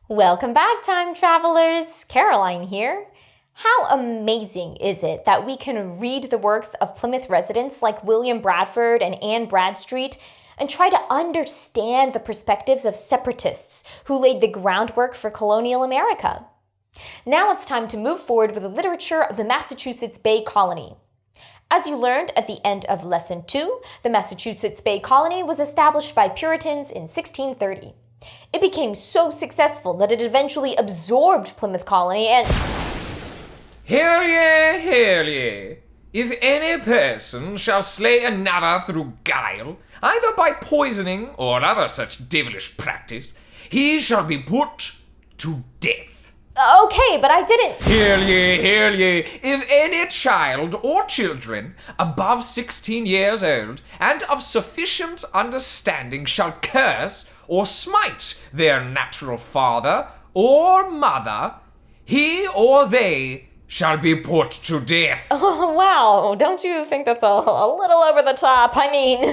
Welcome back, time travelers. Caroline here. How amazing is it that we can read the works of Plymouth residents like William Bradford and Anne Bradstreet and try to understand the perspectives of separatists who laid the groundwork for colonial America. Now it's time to move forward with the literature of the Massachusetts Bay Colony. As you learned at the end of Lesson 2, the Massachusetts Bay Colony was established by Puritans in 1630. It became so successful that it eventually absorbed Plymouth Colony and... Hear ye, hear ye. If any person shall slay another through guile, either by poisoning or other such devilish practice, he shall be put to death. Okay, but I didn't... Hear ye, hear ye. If any child or children above 16 years old and of sufficient understanding shall curse or smite their natural father or mother, he or they shall be put to death. Oh, wow, don't you think that's a little over the top? I mean...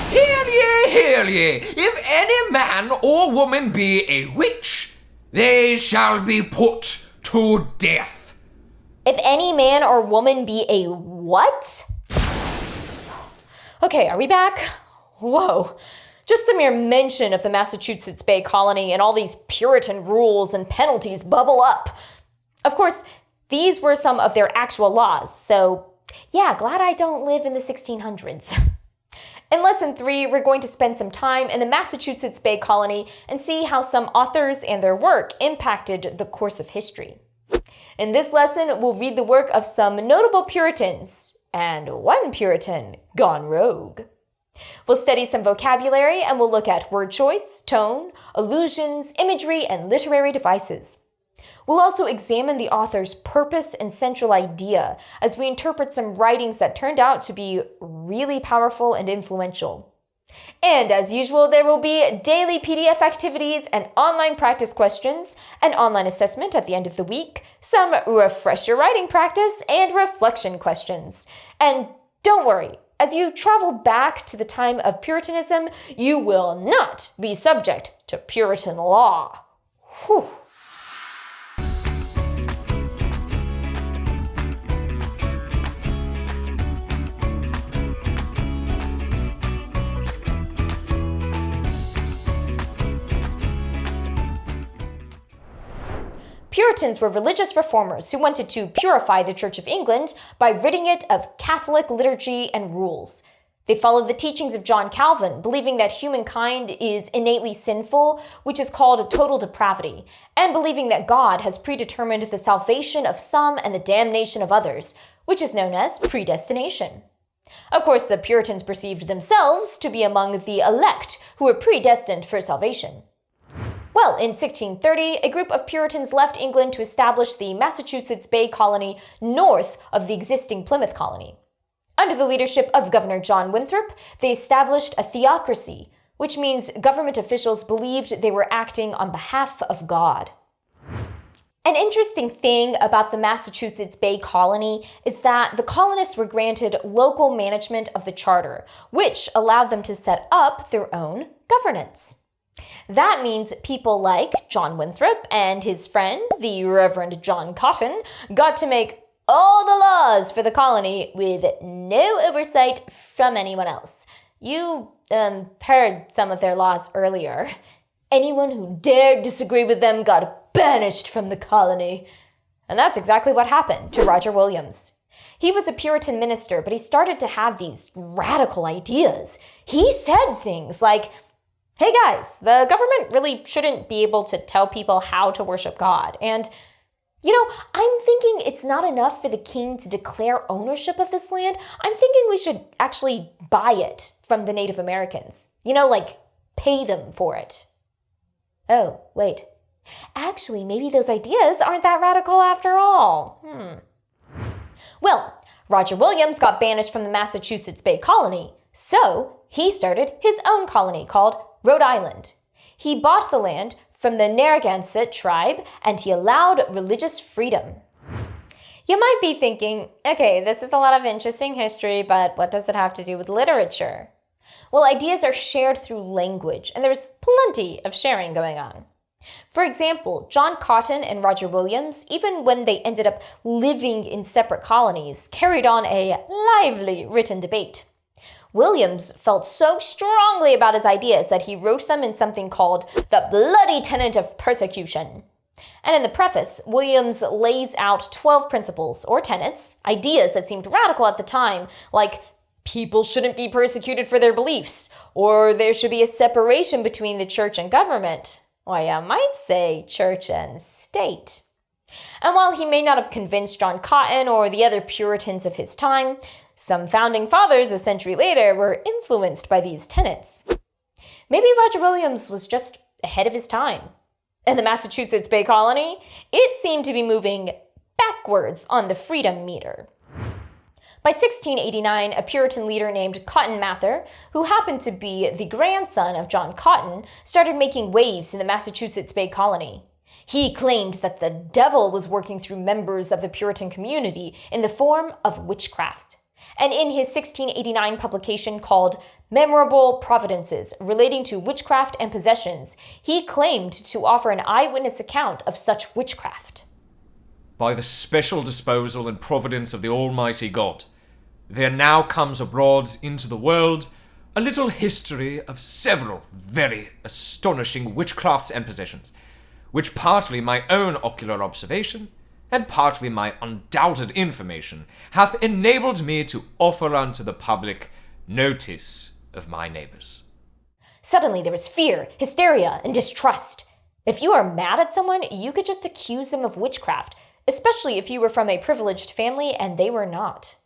Hear ye, hear ye. If any man or woman be a witch, they shall be put to death. If any man or woman be a what? Okay, are we back? Whoa. Just the mere mention of the Massachusetts Bay Colony and all these Puritan rules and penalties bubble up. Of course, these were some of their actual laws, so yeah, glad I don't live in the 1600s. In Lesson 3, we're going to spend some time in the Massachusetts Bay Colony and see how some authors and their work impacted the course of history. In this lesson, we'll read the work of some notable Puritans, and one Puritan gone rogue. We'll study some vocabulary and we'll look at word choice, tone, allusions, imagery, and literary devices. We'll also examine the author's purpose and central idea as we interpret some writings that turned out to be really powerful and influential. And as usual, there will be daily PDF activities and online practice questions, an online assessment at the end of the week, some refresher writing practice, and reflection questions. And don't worry, as you travel back to the time of Puritanism, you will not be subject to Puritan law. Whew. Puritans were religious reformers who wanted to purify the Church of England by ridding it of Catholic liturgy and rules. They followed the teachings of John Calvin, believing that humankind is innately sinful, which is called a total depravity, and believing that God has predetermined the salvation of some and the damnation of others, which is known as predestination. Of course, the Puritans perceived themselves to be among the elect who were predestined for salvation. Well, in 1630, a group of Puritans left England to establish the Massachusetts Bay Colony north of the existing Plymouth Colony. Under the leadership of Governor John Winthrop, they established a theocracy, which means government officials believed they were acting on behalf of God. An interesting thing about the Massachusetts Bay Colony is that the colonists were granted local management of the charter, which allowed them to set up their own governance. That means people like John Winthrop and his friend, the Reverend John Cotton, got to make all the laws for the colony with no oversight from anyone else. You heard some of their laws earlier. Anyone who dared disagree with them got banished from the colony. And that's exactly what happened to Roger Williams. He was a Puritan minister, but he started to have these radical ideas. He said things like, hey guys, the government really shouldn't be able to tell people how to worship God. And, I'm thinking it's not enough for the king to declare ownership of this land. I'm thinking we should actually buy it from the Native Americans. Pay them for it. Oh, wait. Actually, maybe those ideas aren't that radical after all. Well, Roger Williams got banished from the Massachusetts Bay Colony, so he started his own colony called Rhode Island. He bought the land from the Narragansett tribe, and he allowed religious freedom. You might be thinking, okay, this is a lot of interesting history, but what does it have to do with literature? Well, ideas are shared through language, and there's plenty of sharing going on. For example, John Cotton and Roger Williams, even when they ended up living in separate colonies, carried on a lively written debate. Williams felt so strongly about his ideas that he wrote them in something called the Bloody Tenet of Persecution. And in the preface, Williams lays out 12 principles or tenets, ideas that seemed radical at the time, like people shouldn't be persecuted for their beliefs, or there should be a separation between the church and government. Or you might say church and state. And while he may not have convinced John Cotton or the other Puritans of his time, some founding fathers a century later were influenced by these tenets. Maybe Roger Williams was just ahead of his time. In the Massachusetts Bay Colony, it seemed to be moving backwards on the freedom meter. By 1689, a Puritan leader named Cotton Mather, who happened to be the grandson of John Cotton, started making waves in the Massachusetts Bay Colony. He claimed that the devil was working through members of the Puritan community in the form of witchcraft. And in his 1689 publication called Memorable Providences Relating to Witchcraft and Possessions, he claimed to offer an eyewitness account of such witchcraft. By the special disposal and providence of the Almighty God, there now comes abroad into the world a little history of several very astonishing witchcrafts and possessions, which partly my own ocular observation, and partly my undoubted information, hath enabled me to offer unto the public notice of my neighbours. Suddenly there was fear, hysteria, and distrust. If you are mad at someone, you could just accuse them of witchcraft, especially if you were from a privileged family and they were not.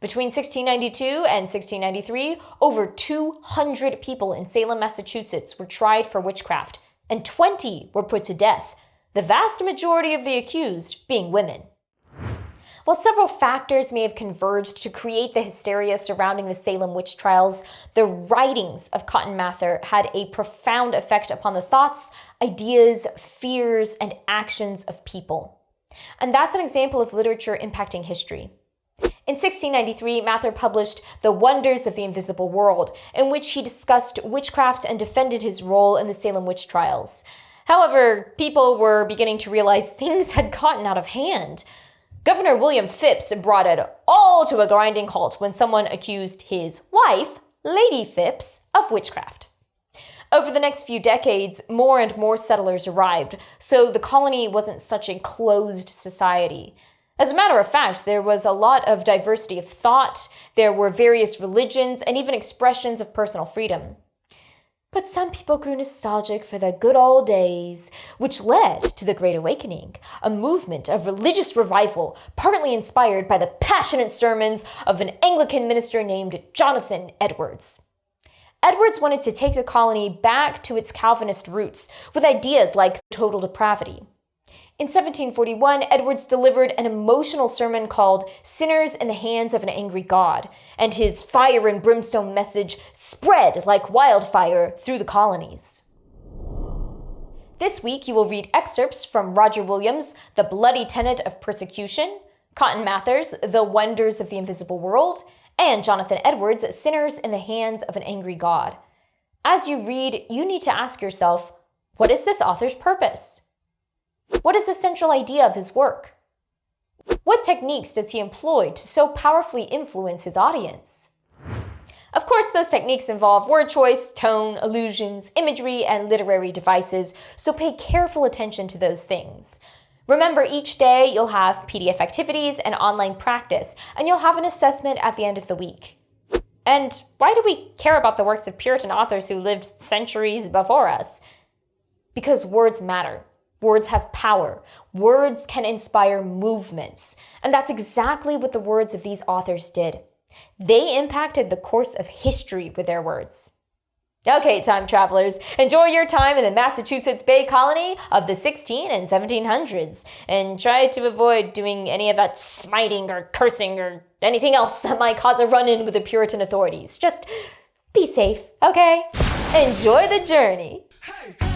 Between 1692 and 1693, over 200 people in Salem, Massachusetts were tried for witchcraft, and 20 were put to death, the vast majority of the accused being women. While several factors may have converged to create the hysteria surrounding the Salem witch trials, the writings of Cotton Mather had a profound effect upon the thoughts, ideas, fears, and actions of people. And that's an example of literature impacting history. In 1693, Mather published The Wonders of the Invisible World, in which he discussed witchcraft and defended his role in the Salem witch trials. However, people were beginning to realize things had gotten out of hand. Governor William Phips brought it all to a grinding halt when someone accused his wife, Lady Phips, of witchcraft. Over the next few decades, more and more settlers arrived, so the colony wasn't such a closed society. As a matter of fact, there was a lot of diversity of thought, there were various religions, and even expressions of personal freedom. But some people grew nostalgic for the good old days, which led to the Great Awakening, a movement of religious revival partly inspired by the passionate sermons of an Anglican minister named Jonathan Edwards. Edwards wanted to take the colony back to its Calvinist roots with ideas like total depravity. In 1741, Edwards delivered an emotional sermon called Sinners in the Hands of an Angry God, and his fire and brimstone message spread like wildfire through the colonies. This week, you will read excerpts from Roger Williams' The Bloody Tenet of Persecution, Cotton Mather's The Wonders of the Invisible World, and Jonathan Edwards' Sinners in the Hands of an Angry God. As you read, you need to ask yourself, what is this author's purpose? What is the central idea of his work? What techniques does he employ to so powerfully influence his audience? Of course, those techniques involve word choice, tone, allusions, imagery, and literary devices, so pay careful attention to those things. Remember, each day you'll have PDF activities and online practice, and you'll have an assessment at the end of the week. And why do we care about the works of Puritan authors who lived centuries before us? Because words matter. Words have power. Words can inspire movements. And that's exactly what the words of these authors did. They impacted the course of history with their words. Okay, time travelers, enjoy your time in the Massachusetts Bay Colony of the 16 and 1700s, and try to avoid doing any of that smiting or cursing or anything else that might cause a run-in with the Puritan authorities. Just be safe, okay? Enjoy the journey. Hey.